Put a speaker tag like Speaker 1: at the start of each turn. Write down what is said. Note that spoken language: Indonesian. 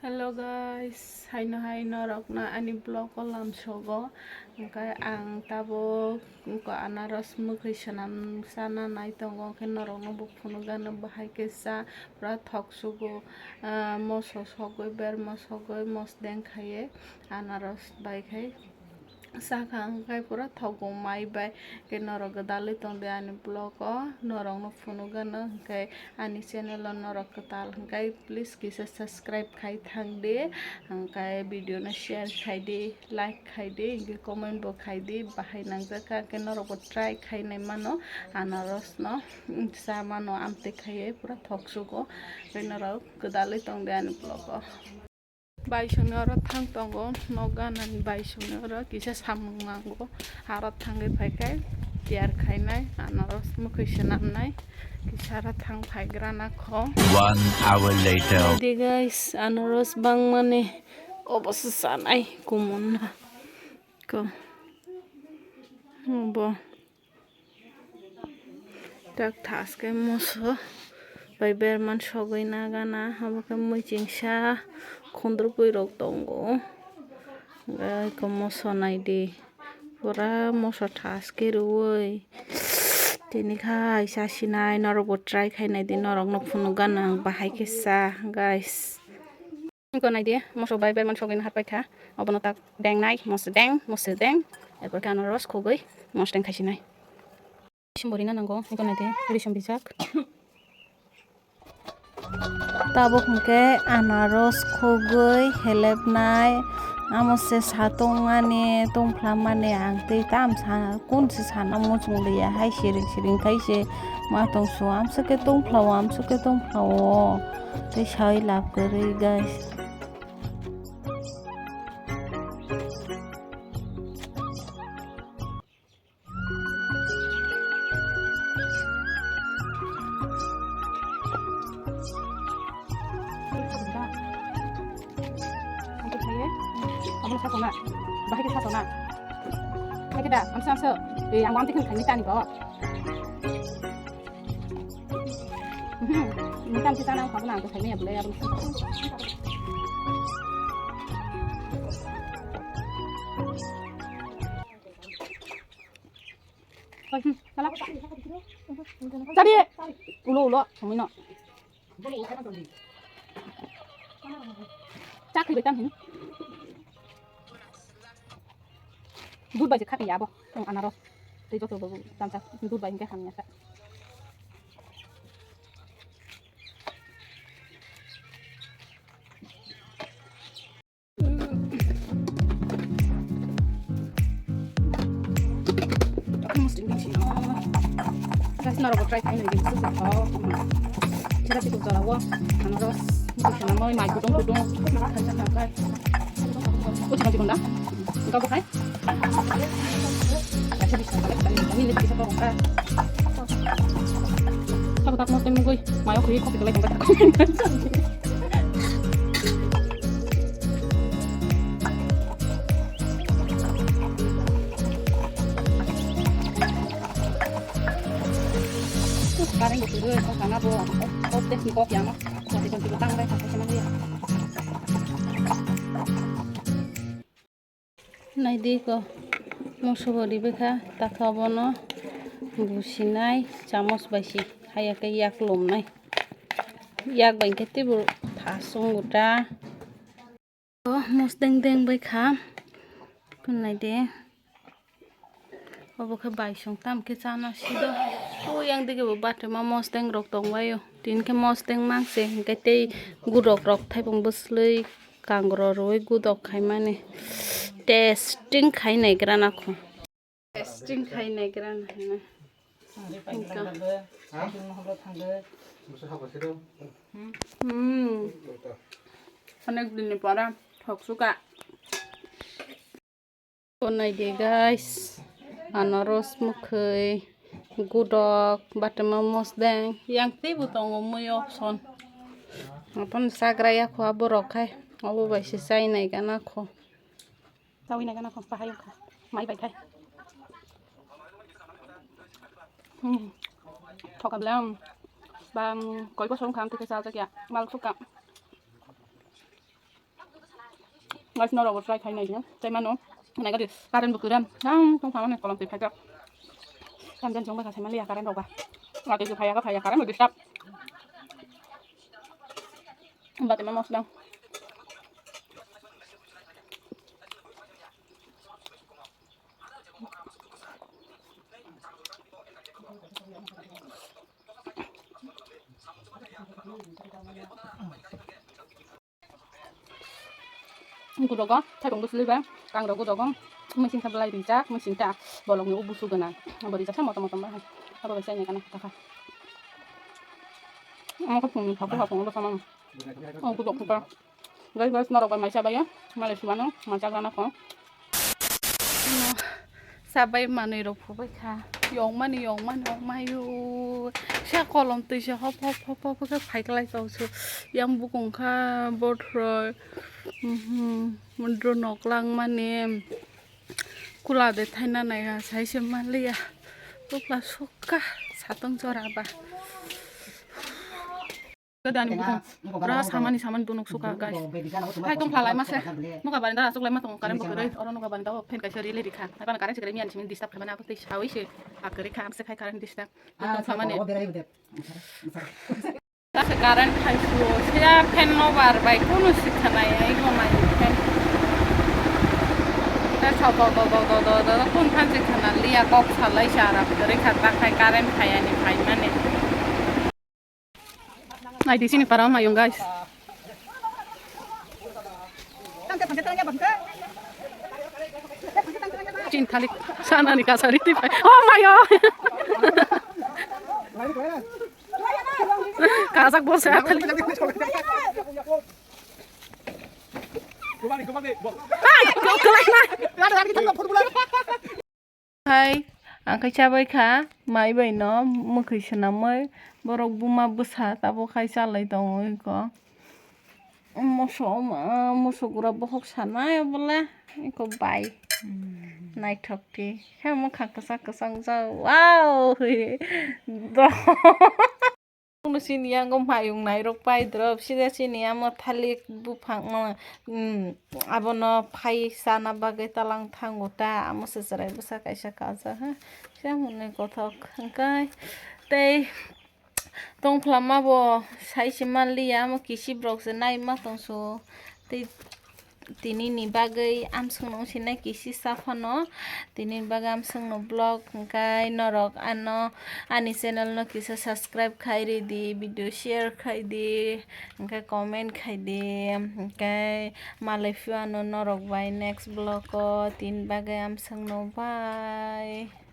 Speaker 1: Hello guys, hai norokna ani blog ko lamsogo angkai ang tabo ko anaros mukhi sanam sana nai tongo ke norokno bo phunugano bahai ke sa pra thok sugo moso sogoi ber mosogoi mos deng khaye anaros bai khai saka angkai pura thogo mai bai ke norok dali tong de ani blog ko norok no phunugano angkai ani channel o norok katal angkai please kisa subscribe khai thang de angkai video no share khai de like khai de ingke comment bo khai de bahai nangjaka ke norok bo try khai nai mano anaros no sa mano amte khaye pura thok sugo ke norok dali tong de ani blog ko baisoni oro thang tongo noganani baisoni oro kisa samung nango aro thangai phaikai tiar khainai anaros mukhui swnamnai kisa aro thang phaigra na kho
Speaker 2: 1 hour later.
Speaker 1: de guys anaros bangmani obosu sanai kumun na ko bo tak thaske moso bai berman sogoi nagana haboke muichingsa khondrupui rok tongo ko moso naide pura moso thaske ruoi tini khai sasinai norok bo try khainai de norok no phunugano bahai ke sa guys ko naide moso bai berman sogoi na harpai kha obono tak deng nai mos deng erpor ke anaros khogoi mos deng khaisinai Simborina nango iko naide rishon bijak tabuk hingke anaros khogoi helebnai amose satongmani tongplamani ang tei tam sana kunsi sana muchunglia hai siring kaise matong su amsake tongplawo tei sai lab koroi guys kamu sasona bahai ke sasona hai ke da amsa yang wam tikun kan mitani go mitan kita nang kamu nang ko thai me bole abun salah jadi ulo samino chắc thì bị tăng hình rút bài sẽ khác giá bo trong anaros thì cho tôi làm sao rút bài cái hàng nhà khác guys nó robot try cái này thì rất là khó kita cukup tahu anaros bisa nama mai kudung kan sana kai cuma di bunda engkau pakai bisa kami lihat bisa kau pakai aku tak mau temu gue mau aku kopi kelai tempat aku sekarang gue tidur karena bu otak di kopi ama jadi kan kita tanggai sampai sama dia nai di ko moso bodi bekha takhabono businai chamos baisi hayake yak lomnai yak bain kete bu thasung guta mos deng bekha kunai de oboke baisong tam ke chana sido yang dige bo bate ma mos deng rok tongwayo tin ke mos deng mangse ke tei gurok rok thaipong buslei kangro roi gudok khaimane testing khainai grana kho testing khainai grana অনেক দিন পরে ঠকসুকা কোনাই দে guys anaros mukhoi gudok batama mos deng yang tibu tongo muy opson apon sagraya kho aborok khai obo bai se sai nai gana kho tawi nai gana kho pahayo kha mai bai khai thokab lam bam koi ko som kham te sa ja kya mal suka
Speaker 3: guys norok try khai này nhá trai mà nó này có được karen bực dan không phải này còn tìm phải gặp em dân chúng bây giờ thấy mà lia karen đâu cả mà từ phải karen một disturb berarti memang sedang kudogo thay bông bút lưỡi bé càng đầu kudogo mình xin thay đi chắc mình xin trả bỏ lòng nhiều bút sugar này bỏ đi chắc một tầm bao apa bisa ini kan kakak aku pun bersama aku dok kita guys norok by Malaysia ya Malaysia mana macam mana kok
Speaker 1: sabai mani ro phubai kha yong mani mayu sha kolom tui sha hop ka phai klai tau su yang bukong kha botroi mundro noklang mani kula de thaina nai ha sai se malia tukla suka satong choraba dan bukan ras saman tunuk suka guys hai tong phalai mas mo ka barinda asuk lai ma tong karen bokere orang no ka barinda pen ka shori le dikha hai pan karen segere mian simin distab khamana aku tis hawi se akere kham se khai karen distab tong samane ta karen khai su sia pen no bar bai kunu sikhanai ai go mai pen ta chau do kun phan sikhana lia kok salai sara kare khata khai karen khai ani khai mane nah di sini para mayung guys. Cinta lik sana nih kasar itu. Oh mayo. Kasak bos ya. Hai, angkai cabai kah? Mai bai no, mukhi senamai. Borok buma besar tabo khai salai dong iko moso gura bohok sana ya boleh iko bai naik thokti kamu kakak kesang jauh wow do sini yang mayung nai rok pai drop sini amo thalik bufang abono phai sana bagai talang thangota amo sesarai besa kaisa kaza ha samune kothok kai tei tong plama bo sai simalia mo kisi brok se nai ma tong so te tini ni bagai am sungno sinai kisi safano tini bagai am sungno blog kai norok ano ani channel no kisa subscribe khai ri di video share khai di kai comment khai di kai malai fiano norok bai next blog ko tin bagai am sungno bye.